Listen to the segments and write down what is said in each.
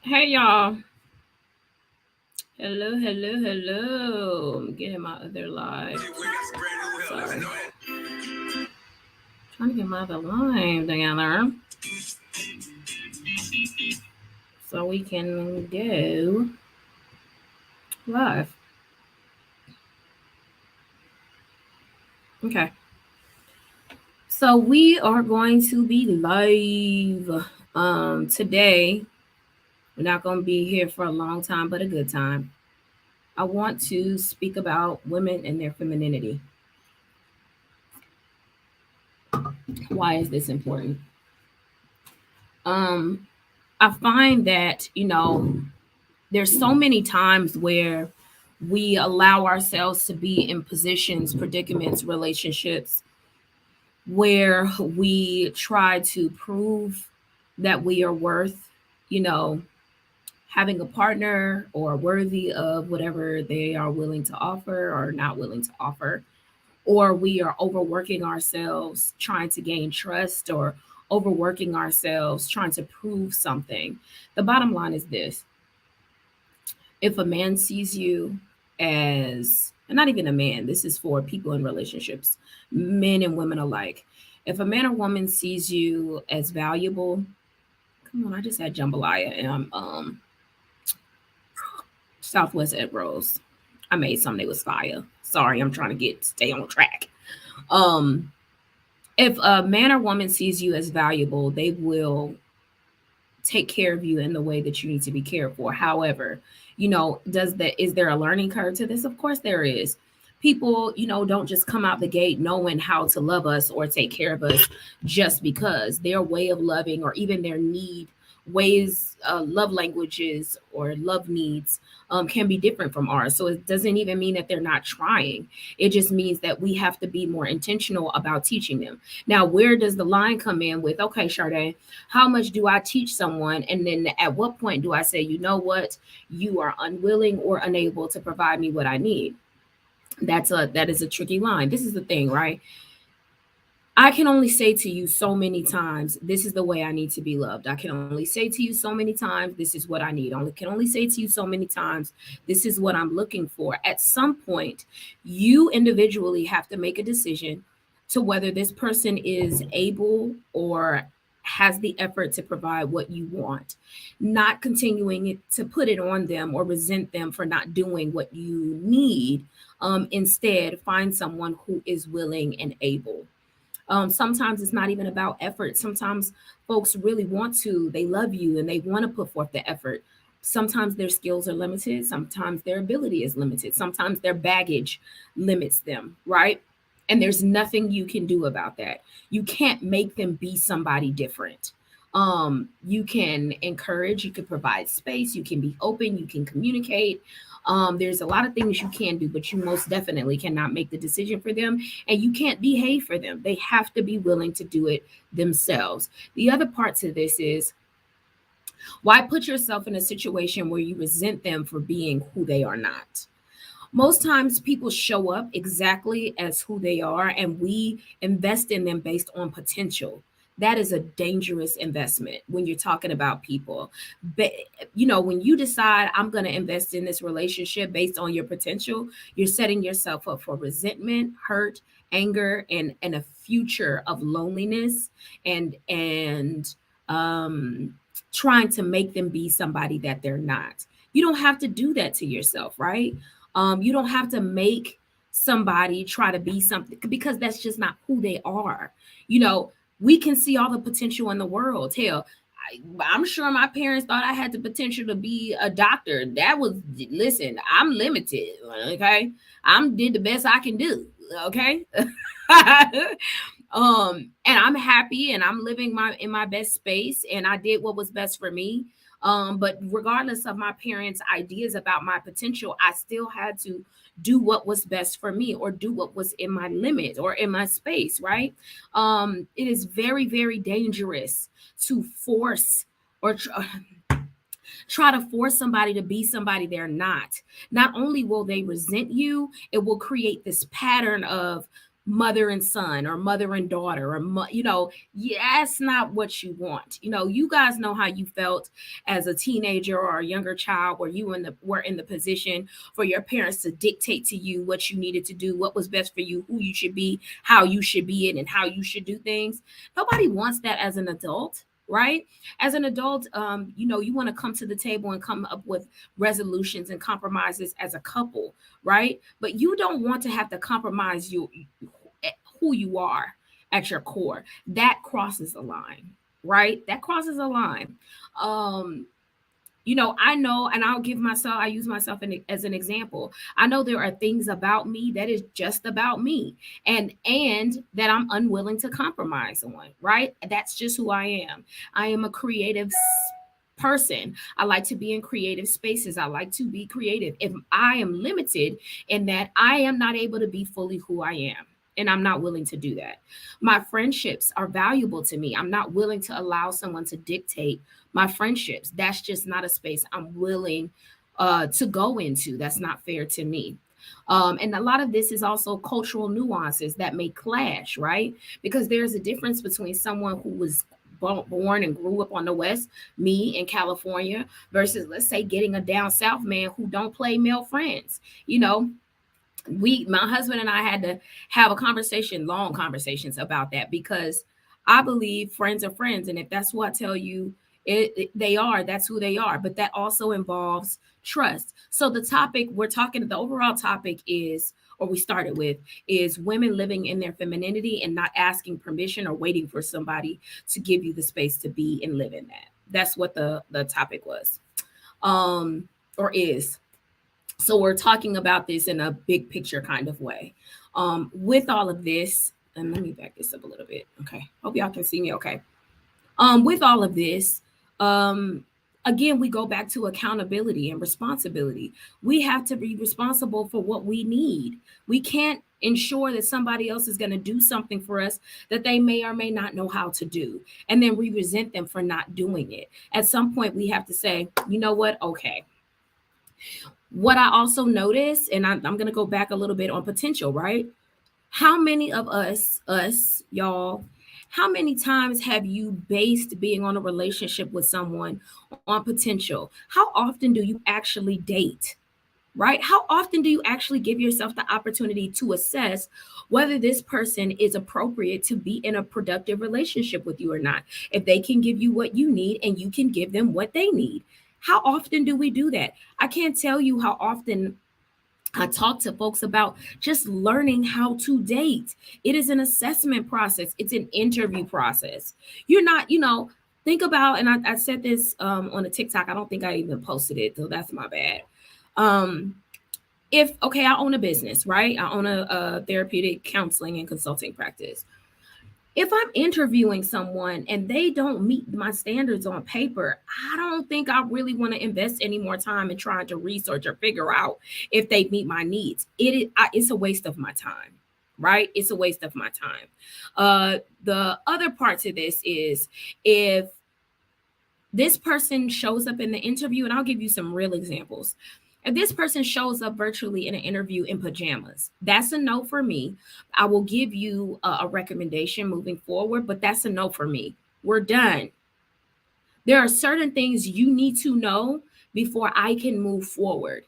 Hey y'all. Hello, hello, hello. I'm getting my other live. Sorry. Trying to get my other live together so we can go live. Okay. So we are going to be live today. We're not going to be here for a long time, but a good time. I want to speak about women and their femininity. Why is this important? Um I find that, there's so many times where we allow ourselves to be in positions, predicaments, relationships where we try to prove that we are worth, you know, having a partner or worthy of whatever they are willing to offer or not willing to offer. Or we are overworking ourselves trying to gain trust or overworking ourselves trying to prove something. The bottom line is this: if a man sees you as, and not even a man, this is for people in relationships, men and women alike. If a man or woman sees you as valuable, come on, I just had jambalaya and I'm Southwest Egg Rolls. I made something that was fire. Sorry, I'm trying to stay on track. Um, if a man or woman sees you as valuable, they will take care of you in the way that you need to be cared for. However, is there a learning curve to this? Of course there is. People, don't just come out the gate knowing how to love us or take care of us just because their way of loving or even their need ways, love languages or love needs can be different from ours. So it doesn't even mean that they're not trying. It just means that we have to be more intentional about teaching them. Now, where does the line come in with, okay, Sade, how much do I teach someone? And then at what point do I say, you know what, you are unwilling or unable to provide me what I need? That is a tricky line. This is the thing, right? I can only say to you so many times, this is the way I need to be loved. I can only say to you so many times, this is what I need. Only say to you so many times, this is what I'm looking for. At some point, you individually have to make a decision to whether this person is able or has the effort to provide what you want, not continuing to put it on them or resent them for not doing what you need. Instead, find someone who is willing and able. Sometimes it's not even about effort. Sometimes folks really want to, they love you and they want to put forth the effort. Sometimes their skills are limited. Sometimes their ability is limited. Sometimes their baggage limits them, right? And there's nothing you can do about that. You can't make them be somebody different. You can encourage, you can provide space, you can be open, you can communicate. There's a lot of things you can do, but you most definitely cannot make the decision for them and you can't behave for them. They have to be willing to do it themselves. The other part to this is, why put yourself in a situation where you resent them for being who they are not? Most times people show up exactly as who they are and we invest in them based on potential. That is a dangerous investment when you're talking about people. But when you decide I'm going to invest in this relationship based on your potential, you're setting yourself up for resentment, hurt, anger, and a future of loneliness and um trying to make them be somebody that they're not. You don't have to do that to yourself, right? You don't have to make somebody try to be something because that's just not who they are. You know, we can see all the potential in the world. Hell, I'm sure my parents thought I had the potential to be a doctor. That was, listen, I'm limited. Okay. Did the best I can do. Okay. And I'm happy and I'm living in my best space and I did what was best for me. But regardless of my parents' ideas about my potential, I still had to do what was best for me or do what was in my limit or in my space, right? It is very, very dangerous to force or try to force somebody to be somebody they're not. Not only will they resent you, it will create this pattern of mother and son or mother and daughter or yeah, that's not what you want. You guys know how you felt as a teenager or a younger child, where you were in the position for your parents to dictate to you what you needed to do, what was best for you, who you should be, how you should be it, and how you should do things. Nobody wants that as an adult, right? As an adult, you want to come to the table and come up with resolutions and compromises as a couple, right? But you don't want to have to compromise who you are at your core. That crosses a line, right? That crosses a line. Um, I know, and I use myself as an example. I know there are things about me that is just about me, and that I'm unwilling to compromise on, right? That's just who I am. I am a creative person. I like to be in creative spaces. I like to be creative. If I am limited in that, I am not able to be fully who I am. And I'm not willing to do that. My friendships are valuable to me. I'm not willing to allow someone to dictate my friendships. That's just not a space I'm willing to go into. That's not fair to me. And a lot of this is also cultural nuances that may clash, right? Because there's a difference between someone who was born and grew up on the West, me in California, versus, let's say, getting a down South man who don't play male friends. You know, my husband and I had to have a conversation, long conversations about that, because I believe friends are friends, and if that's what I tell you they are, that's who they are. But that also involves trust. So the overall topic is, or we started with, is women living in their femininity and not asking permission or waiting for somebody to give you the space to be and live in that. That's what the topic was, or is. So we're talking about this in a big picture kind of way. With all of this, and let me back this up a little bit. Okay. Hope y'all can see me okay. With all of this, um, again, we go back to accountability and responsibility. We have to be responsible for what we need. We can't ensure that somebody else is going to do something for us that they may or may not know how to do. And then we resent them for not doing it. At some point, we have to say, you know what? Okay. What I also noticed, and I'm going to go back a little bit on potential, right? How many of y'all, how many times have you based being on a relationship with someone on potential? How often do you actually date? Right? How often do you actually give yourself the opportunity to assess whether this person is appropriate to be in a productive relationship with you or not? If they can give you what you need and you can give them what they need. How often do we do that? I can't tell you how often I talk to folks about just learning how to date. It is an assessment process, it's an interview process. You're not, think about, and I said this on a TikTok. I don't think I even posted it, so that's my bad. If, okay, I own a business, right? I own a therapeutic counseling and consulting practice. If I'm interviewing someone and they don't meet my standards on paper, I don't think I really want to invest any more time in trying to research or figure out if they meet my needs. It's a waste of my time, right? It's a waste of my time. The other part to this is, if this person shows up in the interview, and I'll give you some real examples. If this person shows up virtually in an interview in pajamas, that's a no for me. I will give you a recommendation moving forward, but that's a no for me. We're done. There are certain things you need to know before I can move forward.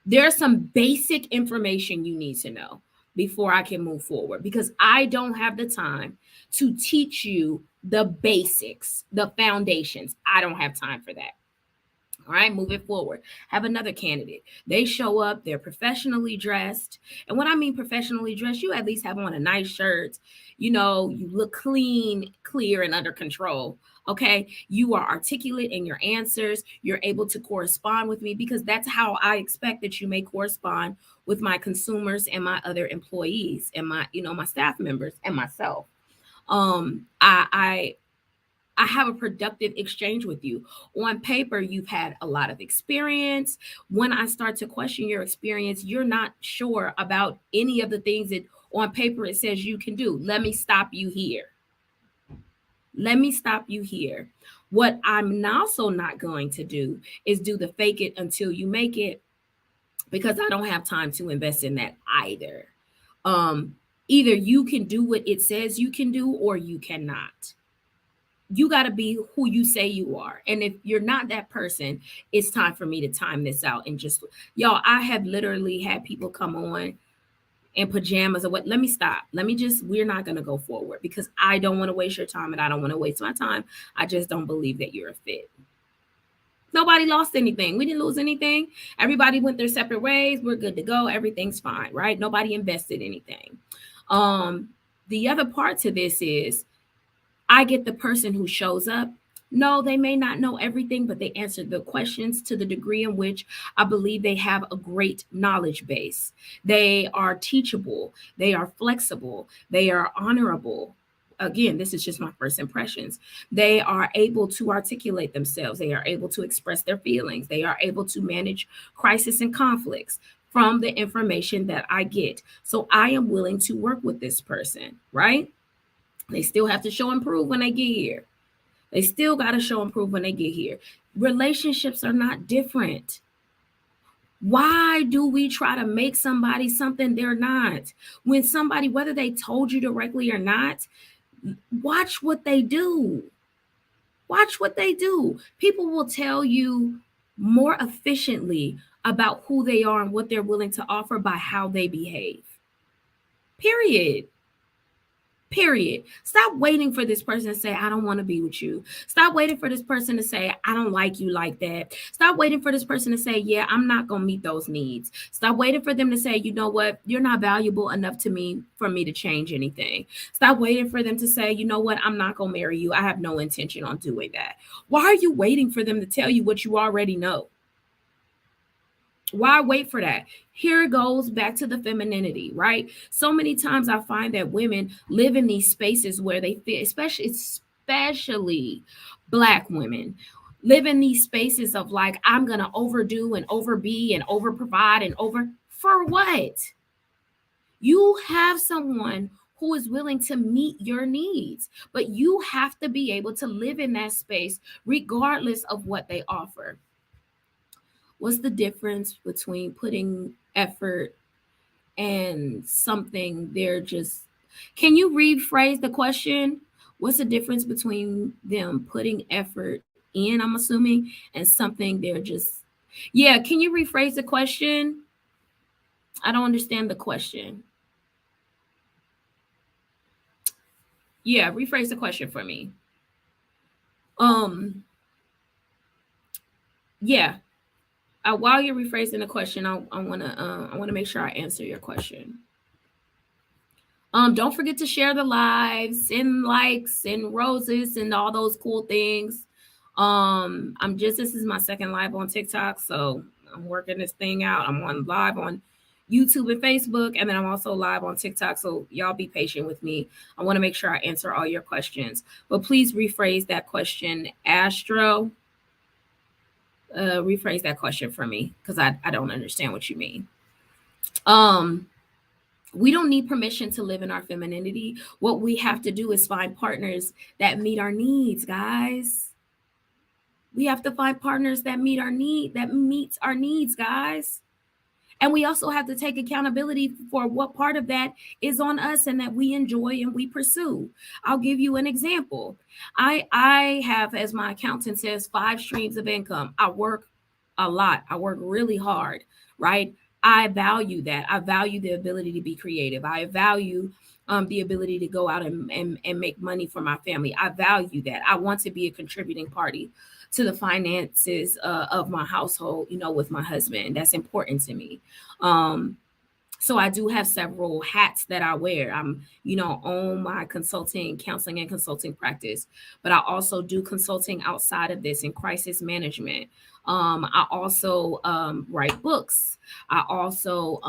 There's some basic information you need to know before I can move forward, because I don't have the time to teach you the basics, the foundations. I don't have time for that. All right, moving forward. Have another candidate. They show up, they're professionally dressed. And when I mean professionally dressed, you at least have on a nice shirt. You look clean, clear, and under control. Okay. You are articulate in your answers. You're able to correspond with me, because that's how I expect that you may correspond with my consumers and my other employees and my staff members and myself. I have a productive exchange with you. On paper, you've had a lot of experience. When I start to question your experience, you're not sure about any of the things that on paper it says you can do. Let me stop you here. Let me stop you here. What I'm also not going to do is do the fake it until you make it, because I don't have time to invest in that either. Um, Either you can do what it says you can do or you cannot. You got to be who you say you are. And if you're not that person, it's time for me to time this out. And just, y'all, I have literally had people come on in pajamas or what. Let me stop. We're not going to go forward because I don't want to waste your time and I don't want to waste my time. I just don't believe that you're a fit. Nobody lost anything. We didn't lose anything. Everybody went their separate ways. We're good to go. Everything's fine, right? Nobody invested anything. Um, the other part to this is I get the person who shows up. No, they may not know everything, but they answer the questions to the degree in which I believe they have a great knowledge base. They are teachable. They are flexible. They are honorable. Again, this is just my first impressions. They are able to articulate themselves. They are able to express their feelings. They are able to manage crisis and conflicts from the information that I get. So I am willing to work with this person, right? They still have to show and prove when they get here. They still got to show and prove when they get here. Relationships are not different. Why do we try to make somebody something they're not? When somebody, whether they told you directly or not, watch what they do. Watch what they do. People will tell you more efficiently about who they are and what they're willing to offer by how they behave. Period. Period. Stop waiting for this person to say, I don't want to be with you. Stop waiting for this person to say, I don't like you like that. Stop waiting for this person to say, yeah, I'm not going to meet those needs. Stop waiting for them to say, you know what? You're not valuable enough to me for me to change anything. Stop waiting for them to say, you know what? I'm not going to marry you. I have no intention on doing that. Why are you waiting for them to tell you what you already know? Why wait for that? Here it goes back to the femininity, right? So many times I find that women live in these spaces where they feel, especially Black women, live in these spaces of like, I'm going to overdo and overbe and over provide and over for what? You have someone who is willing to meet your needs, but you have to be able to live in that space regardless of what they offer. What's the difference between putting effort and something they're just, can you rephrase the question? What's the difference between them putting effort in, I'm assuming, and something they're just, yeah, can you rephrase the question? I don't understand the question. Yeah, rephrase the question for me. Um, yeah. While you're rephrasing the question, I wanna make sure I answer your question. Don't forget to share the live, send likes, send roses, and all those cool things. This is my second live on TikTok, so I'm working this thing out. I'm on live on YouTube and Facebook, and then I'm also live on TikTok. So y'all be patient with me. I want to make sure I answer all your questions. But please rephrase that question, Astro. Rephrase that question for me because I don't understand what you mean. We don't need permission to live in our femininity. What we have to do is find partners that meet our needs, guys. We have to find partners that meets our needs, guys. And we also have to take accountability for what part of that is on us and that we enjoy and we pursue. I'll give you an example. I have, as my accountant says, 5 streams of income. I work a lot. I work really hard, right? I value that. I value the ability to be creative. I value the ability to go out and make money for my family. I value that. I want to be a contributing party to the finances of my household, with my husband. That's important to me. So I do have several hats that I wear. I'm, own my counseling and consulting practice, but I also do consulting outside of this in crisis management. I also write books. I also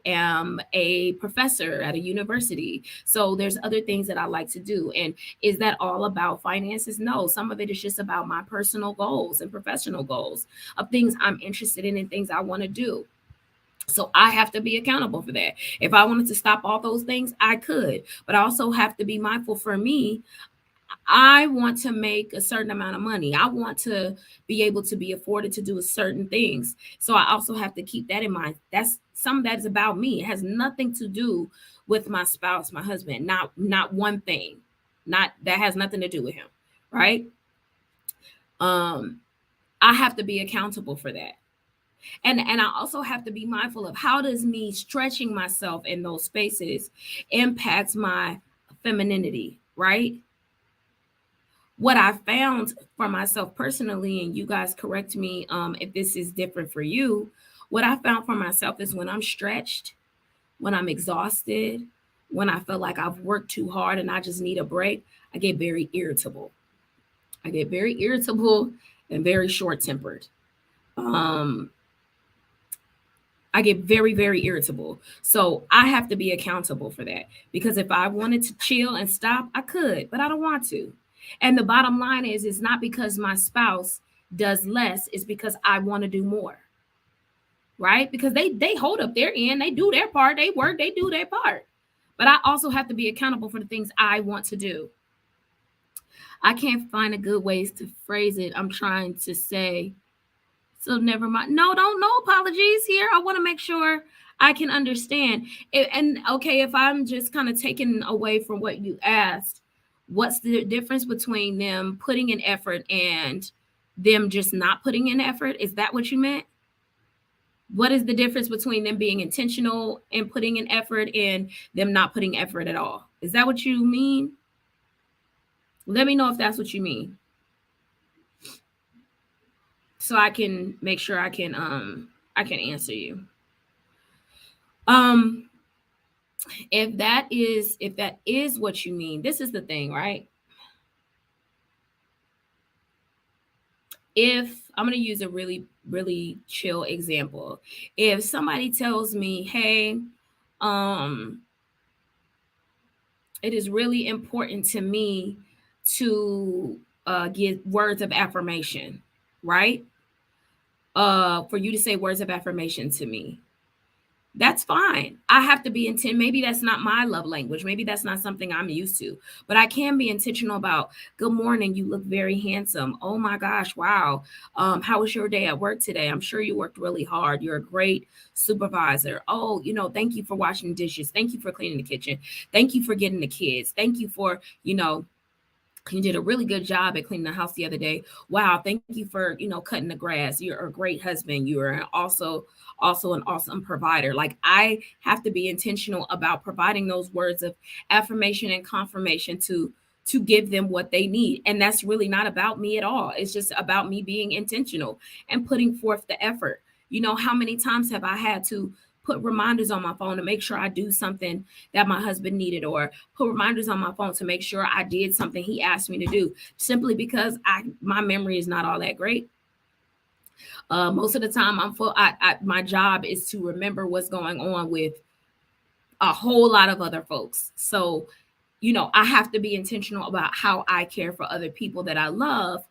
am a professor at a university. So there's other things that I like to do. And is that all about finances? No, some of it is just about my personal goals and professional goals of things I'm interested in and things I want to do. So I have to be accountable for that. If I wanted to stop all those things, I could, but I also have to be mindful for me. I want to make a certain amount of money. I want to be able to be afforded to do certain things. So I also have to keep that in mind. That's some of that is about me. It has nothing to do with my spouse, my husband. Not one thing. Not that has nothing to do with him, right? Um, I have to be accountable for that. And I also have to be mindful of how does me stretching myself in those spaces impacts my femininity, right? What I found for myself personally, and you guys correct me if this is different for you, what I found for myself is when I'm stretched, when I'm exhausted, when I feel like I've worked too hard and I just need a break, I get very irritable. I get very irritable and very short tempered. Um, I get very, very irritable. So I have to be accountable for that because if I wanted to chill and stop, I could, but I don't want to. And the bottom line is, it's not because my spouse does less, it's because I want to do more, right? Because they hold up their end, they do their part, they work, they do their part. But I also have to be accountable for the things I want to do. I can't find a good ways to phrase it. I'm trying to say, so never mind. No, don't, no apologies here. I want to make sure I can understand. And okay, if I'm just kind of taking away from what you asked, what's the difference between them putting in effort and them just not putting in effort? Is that what you meant? What is the difference between them being intentional and putting in effort and them not putting effort at all? Is that what you mean? Let me know if that's what you mean, so I can make sure I can answer you. Um if that is what you mean, this is the thing, right? If I'm going to use a really really chill example, if somebody tells me, hey, um it is really important to me to give words of affirmation, right? For you to say words of affirmation to me, that's fine. I have to be intent. Maybe that's not my love language. Maybe that's not something I'm used to, but I can be intentional about, good morning. You look very handsome. Oh my gosh. Wow. How was your day at work today? I'm sure you worked really hard. You're a great supervisor. Oh, thank you for washing dishes. Thank you for cleaning the kitchen. Thank you for getting the kids. Thank you for, you did a really good job at cleaning the house the other day. Wow, thank you for, cutting the grass. You're a great husband. You are also an awesome provider. Like, I have to be intentional about providing those words of affirmation and confirmation to give them what they need. And that's really not about me at all. It's just about me being intentional and putting forth the effort. How many times have I had to put reminders on my phone to make sure I do something that my husband needed, or put reminders on my phone to make sure I did something he asked me to do, simply because my memory is not all that great. Most of the time I'm full. My job is to remember what's going on with a whole lot of other folks. So, I have to be intentional about how I care for other people that I love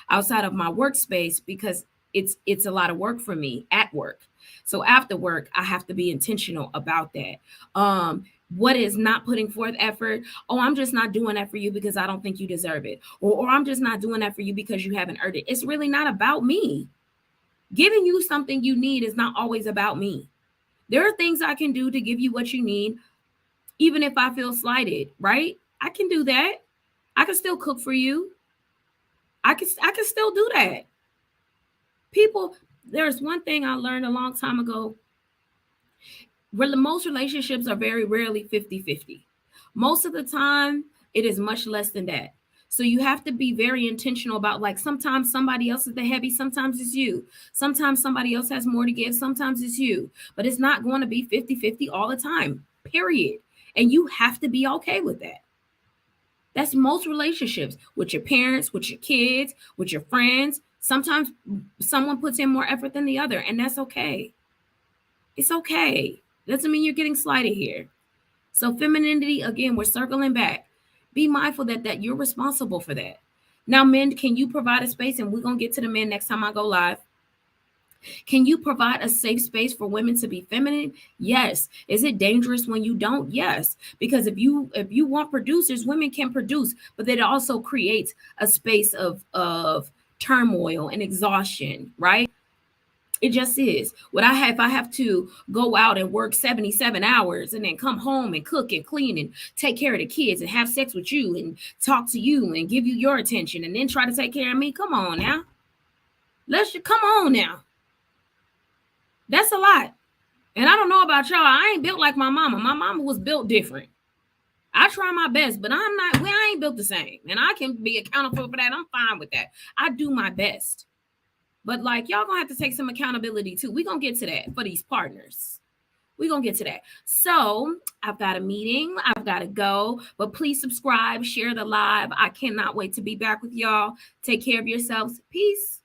outside of my workspace, because it's a lot of work for me at work. So after work, I have to be intentional about that. What is not putting forth effort? Oh, I'm just not doing that for you because I don't think you deserve it. Or I'm just not doing that for you because you haven't earned it. It's really not about me. Giving you something you need is not always about me. There are things I can do to give you what you need, even if I feel slighted, right? I can do that. I can still cook for you. I can still do that. People, there's one thing I learned a long time ago. Most relationships are very rarely 50-50. Most of the time, it is much less than that. So you have to be very intentional about, like, sometimes somebody else is the heavy, sometimes it's you. Sometimes somebody else has more to give, sometimes it's you. But it's not going to be 50-50 all the time, period. And you have to be okay with that. That's most relationships, with your parents, with your kids, with your friends. Sometimes someone puts in more effort than the other, and that's okay. It's okay. Doesn't mean you're getting slighted here. So femininity, again, we're circling back. Be mindful that you're responsible for that. Now, men, can you provide a space? And we're going to get to the men next time I go live. Can you provide a safe space for women to be feminine? Yes. Is it dangerous when you don't? Yes. Because if you want producers, women can produce, but it also creates a space of turmoil and exhaustion, right? It just is. What I have, if I have to go out and work 77 hours and then come home and cook and clean and take care of the kids and have sex with you and talk to you and give you your attention and then try to take care of me, come on now. Come on now. That's a lot. And I don't know about y'all. I ain't built like my mama. My mama was built different. I try my best, but I ain't built the same. And I can be accountable for that. I'm fine with that. I do my best. But like y'all gonna have to take some accountability too. We're gonna get to that for these partners. We're gonna get to that. So I've got a meeting. I've got to go. But please subscribe, share the live. I cannot wait to be back with y'all. Take care of yourselves. Peace.